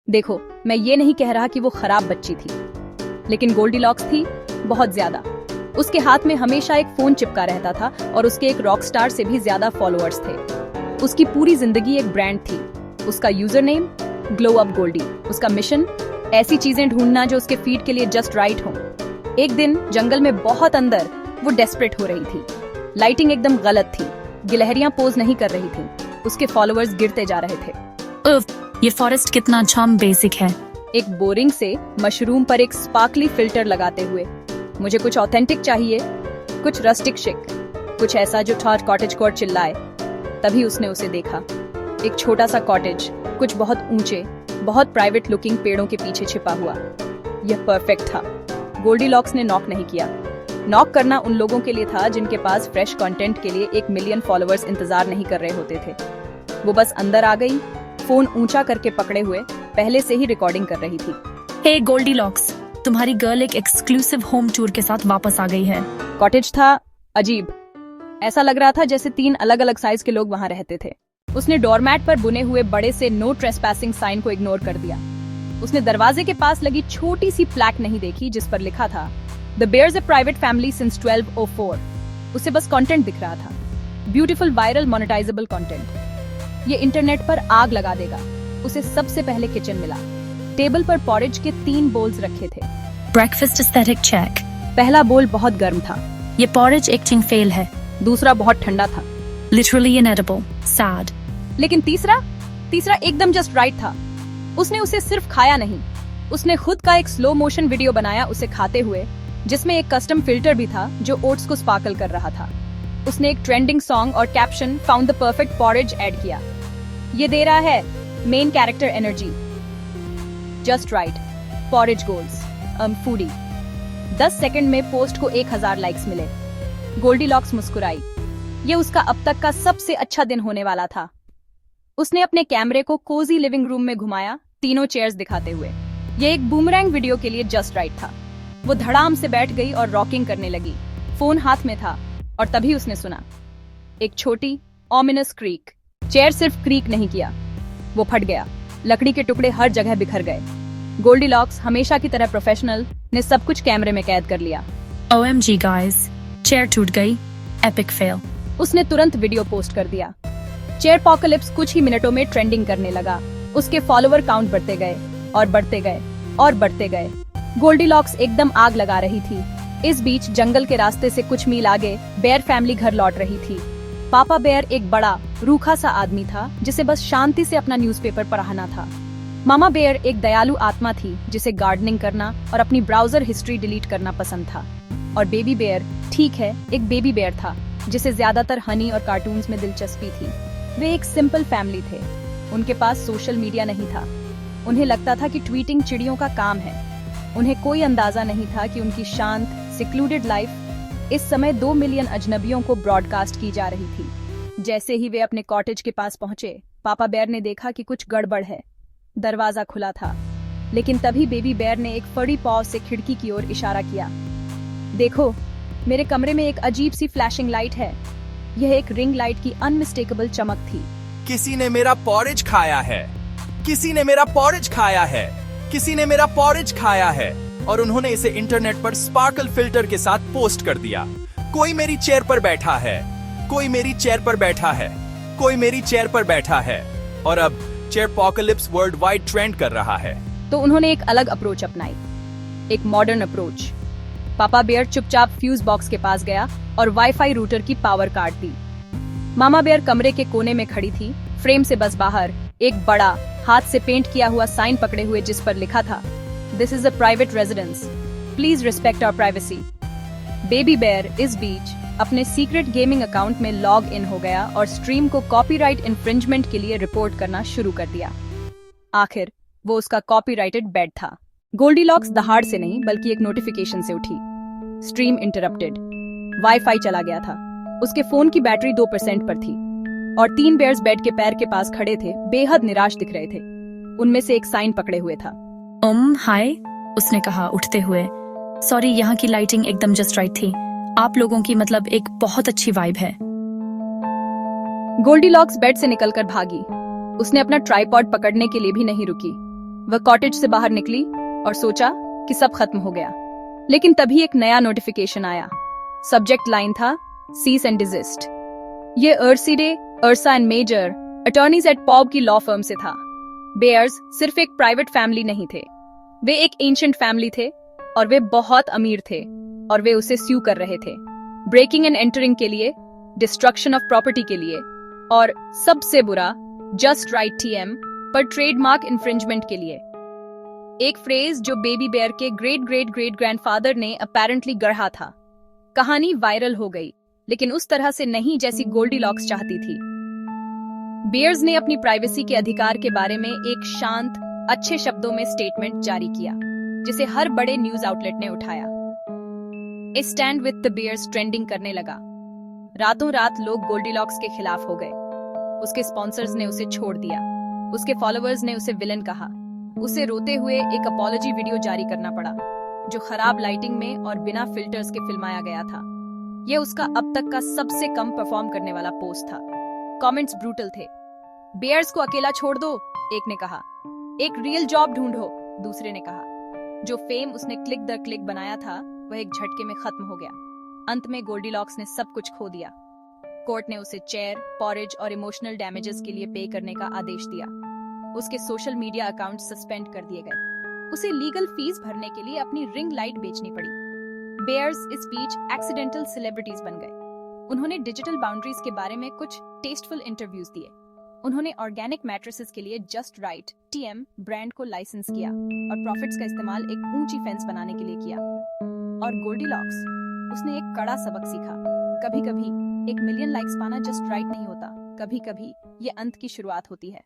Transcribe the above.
देखो, मैं ये नहीं कह रहा कि वो खराब बच्ची थी, लेकिन गोल्डीलॉक्स थी बहुत ज्यादा। उसके हाथ में हमेशा एक फोन चिपका रहता था और उसके एक रॉक स्टार से भी ज्यादा फॉलोअर्स थे। उसकी पूरी जिंदगी एक ब्रांड थी। उसका user name glow up Goldie. उसका मिशन ऐसी चीजें ढूंढना जो उसके फीड के लिए जस्ट राइट हो। एक दिन जंगल में बहुत अंदर वो डेस्परेट हो रही थी। लाइटिंग एकदम गलत थी, गिलहरियां पोज नहीं कर रही थी, उसके फॉलोअर्स गिरते जा रहे थे। ये फॉरेस्ट कितना अच्छा बेसिक है। एक बोरिंग से मशरूम पर एक स्पार्कली फिल्टर लगाते हुए, मुझे कुछ ऑथेंटिक चाहिए, कुछ रस्टिक शिक, कुछ ऐसा जो थॉट कॉटेज कोर्ट चिल्लाए। तभी उसने उसे देखा, एक छोटा सा कॉटेज, कुछ बहुत ऊंचे, बहुत प्राइवेट लुकिंग पेड़ों के पीछे छिपा हुआ। यह परफेक्ट था। गोल्डीलॉक्स ने नॉक नहीं किया। नॉक करना उन लोगों के लिए था जिनके पास फ्रेश कंटेंट के लिए 1 मिलियन फॉलोअर्स इंतजार नहीं कर रहे होते थे। वो बस अंदर आ गई, फोन ऊंचा करके पकड़े हुए, पहले से ही रिकॉर्डिंग कर रही थी। हे गोल्डीलॉक्स, तुम्हारी गर्ल एक एक्सक्लूसिव होम टूर के साथ वापस आ गई है। कॉटेज था अजीब। ऐसा लग रहा था जैसे 3 अलग अलग साइज के लोग वहां रहते थे। उसने डोरमैट पर बुने हुए बड़े से नो ट्रेसपैसिंग साइन को इग्नोर कर दिया। उसने दरवाजे के पास लगी छोटी सी प्लैक नहीं देखी जिस पर लिखा था the Bears a private family since 1204। उसे बस कंटेंट दिख रहा था, ब्यूटीफुल वायरल मोनेटाइजेबल कंटेंट। ये इंटरनेट पर आग लगा देगा। उसे सबसे पहले किचन मिला। टेबल पर पॉरेज के 3 बोल्स रखे थे। Breakfast aesthetic check. पहला बोल बहुत गर्म था। ये पॉरेज एक्टिंग फेल है। दूसरा बहुत ठंडा था, लिटरली इनएडिबल, सैड। लेकिन तीसरा एकदम जस्ट राइट था। उसने उसे सिर्फ खाया नहीं, उसने खुद का एक स्लो मोशन वीडियो बनाया उसे खाते हुए, जिसमें एक कस्टम फिल्टर भी था जो ओट्स को स्पार्कल कर रहा था। उसने एक ट्रेंडिंग सॉन्ग और caption found the perfect porridge add किया। ये दे रहा है main character energy, just right, porridge goals, foodie. 10 second में पोस्ट को 1000 लाइक्स मिले। गोल्डीलॉक्स मुस्कुराई। ये उसका अब तक का सबसे अच्छा दिन होने वाला था। उसने अपने कैमरे को कोजी लिविंग रूम में घुमाया, तीनों चेयर्स दिखाते हुए। ये एक बूमरैंग वीडियो के लिए जस्ट राइट था। वो धड़ाम से बैठ गई और रॉकिंग करने लगी। फोन हाथ में था और तभी उसने सुना एक छोटी ऑमिनस क्रीक। चेयर सिर्फ क्रीक नहीं किया, वो फट गया। लकड़ी के टुकड़े हर जगह बिखर गए। गोल्डीलॉक्स हमेशा की तरह प्रोफेशनल ने सब कुछ कैमरे में कैद कर लिया। OMG गाइस, चेयर टूट गई, एपिक फेल। उसने तुरंत वीडियो पोस्ट कर दिया। चेयर पॉकलिप्स कुछ ही मिनटों में ट्रेंडिंग करने लगा। उसके फॉलोअर काउंट बढ़ते गए और बढ़ते गए और बढ़ते गए। गोल्डीलॉक्स एकदम आग लगा रही थी। इस बीच जंगल के रास्ते से कुछ मील आगे बेयर फैमिली घर लौट रही थी। पापा बेयर एक बड़ा रूखा सा आदमी था जिसे बस शांति से अपना न्यूज़पेपर पढ़ना था। मामा बेयर एक दयालु आत्मा थी जिसे गार्डनिंग करना और अपनी ब्राउजर हिस्ट्री डिलीट करना पसंद था। और बेबी बेयर, ठीक है, एक बेबी बेयर था जिसे ज्यादातर हनी और कार्टून्स में दिलचस्पी थी। वे एक सिंपल फैमिली थे। उनके पास सोशल मीडिया नहीं था। उन्हें लगता था कि ट्वीटिंग चिड़ियों का काम है। उन्हें कोई अंदाजा नहीं था कि उनकी शांत सिक्लूडेड लाइफ इस समय 2 मिलियन अजनबियों को ब्रॉडकास्ट की जा रही थी। जैसे ही वे अपने कॉटेज के पास पहुंचे, पापा बेयर ने देखा कि कुछ गड़बड़ है। दरवाजा खुला था, लेकिन तभी बेबी बेयर ने एक फड़ी पाव से खिड़की की ओर इशारा किया। देखो, मेरे कमरे में एक अजीब सी फ्लैशिंग लाइट है। यह एक रिंग लाइट की अनमिस्टेकेबल चमक थी। किसी ने मेरा पॉरेज खाया है, किसी ने मेरा पॉरेज खाया है, किसी ने मेरा पॉरेज खाया है। और उन्होंने इसे इंटरनेट पर स्पार्कल फिल्टर के साथ पोस्ट कर दिया। कोई मेरी चेयर पर बैठा है, कोई मेरी चेयर पर बैठा है, कोई मेरी चेयर पर बैठा है। और अब चेयर पॉकलिप्स वर्ल्ड वाइड ट्रेंड कर रहा है। तो उन्होंने एक अलग अप्रोच अपनाई, एक मॉडर्न अप्रोच। पापा बेयर चुपचाप फ्यूज बॉक्स के पास गया और वाईफाई रूटर की पावर काट दी। मामा बेयर कमरे के कोने में खड़ी थी, फ्रेम से बस बाहर, एक बड़ा हाथ से पेंट किया हुआ साइन पकड़े हुए जिस पर लिखा था this is a private residence, please respect our privacy. Baby bear इस बीच अपने सीक्रेट गेमिंग अकाउंट में लॉग इन हो गया और स्ट्रीम को कॉपीराइट इन्फ्रिंजमेंट के लिए रिपोर्ट करना शुरू कर दिया। आखिर वो उसका कॉपीराइटेड बेड था। गोल्डीलॉक्स दहाड़ से नहीं बल्कि एक नोटिफिकेशन से उठी। Stream interrupted. वाईफाई चला गया था। उसके फोन की बैटरी 2% पर थी और 3 बेयर्स बेड के पैर के पास खड़े थे, बेहद निराश दिख रहे थे। उनमें से एक साइन पकड़े हुए था। हाय, उसने कहा उठते हुए। सॉरी, यहाँ की लाइटिंग एकदम जस्ट राइट थी। आप लोगों की मतलब एक बहुत अच्छी वाइब है। गोल्डीलॉक्स बेड से निकलकर भागी। उसने अपना ट्राइपॉड पकड़ने के लिए भी नहीं रुकी। वह कॉटेज से बाहर निकली और सोचा कि सब खत्म हो गया। लेकिन तभी एक नया नोटिफिकेशन आया। सब्जेक्ट लाइन था सीस एंड डिजिस्ट। ये अर्सिडे, अर्सा एंड मेजर अटॉर्नीज एट पॉब की लॉ फर्म से था। बेयर्स सिर्फ एक प्राइवेट फैमिली नहीं थे, वे एक एंशिएंट फैमिली थे और वे बहुत अमीर थे और वे उसे स्यू कर रहे थे, ब्रेकिंग एंड एंटरिंग के लिए, डिस्ट्रक्शन ऑफ प्रॉपर्टी के लिए और सबसे बुरा जस्ट राइट टीएम पर ट्रेडमार्क इन्फ्रिंजमेंट के लिए। एक फ्रेज जो बेबी बेयर के ग्रेट ग्रेट ग्रेट ग्रैंडफादर ने अपैरेंटली गढ़ा था। कहानी वायरल हो गई, लेकिन उस तरह से नहीं जैसी गोल्डीलॉक्स चाहती थी। बेयर्स ने अपनी प्राइवेसी के अधिकार के बारे में एक शांत, अच्छे शब्दों में स्टेटमेंट जारी किया, जिसे हर बड़े न्यूज आउटलेट ने उठाया। A stand with the bears trending करने लगा। रातों रात लोग गोल्डीलॉक्स के खिलाफ हो गए। उसके स्पॉन्सर्स ने उसे छोड़ दिया, उसके फॉलोअर्स ने उसे विलन कहा। उसे रोते हुए एक अपॉलॉजी वीडियो जारी करना पड़ा, जो खराब लाइटिंग में और बिना फिल्टर्स के फिल्माया गया था। यह उसका अब तक का सबसे कम परफॉर्म करने वाला पोस्ट था। कमेंट्स ब्रूटल थे। बेयर्स को अकेला छोड़ दो, एक ने कहा। एक रियल जॉब ढूंढो, दूसरे ने कहा। जो फेम उसने क्लिक दर क्लिक बनाया था, वह एक झटके में खत्म हो गया। अंत में गोल्डीलॉक्स ने सब कुछ खो दिया। कोर्ट ने उसे चेयर, पॉरेज और इमोशनल डैमेजेस के लिए पे करने का आदेश दिया। उसके सोशल मीडिया अकाउंट सस्पेंड कर दिए गए। उसे लीगल फीस भरने के लिए अपनी रिंग लाइट बेचनी पड़ी। बेयर्स इस बीच एक्सीडेंटल सेलिब्रिटीज बन गए। उन्होंने डिजिटल बाउंड्रीज के बारे में कुछ टेस्टफुल इंटरव्यूज दिए। उन्होंने ऑर्गेनिक मैट्रेसेस के लिए जस्ट राइट टीएम ब्रांड को लाइसेंस किया और प्रॉफिट्स का इस्तेमाल एक ऊंची फेंस बनाने के लिए किया। और गोल्डीलॉक्स, उसने एक कड़ा सबक सीखा। कभी-कभी 1 मिलियन लाइक्स पाना जस्ट राइट नहीं होता, कभी-कभी ये अंत की शुरुआत होती है।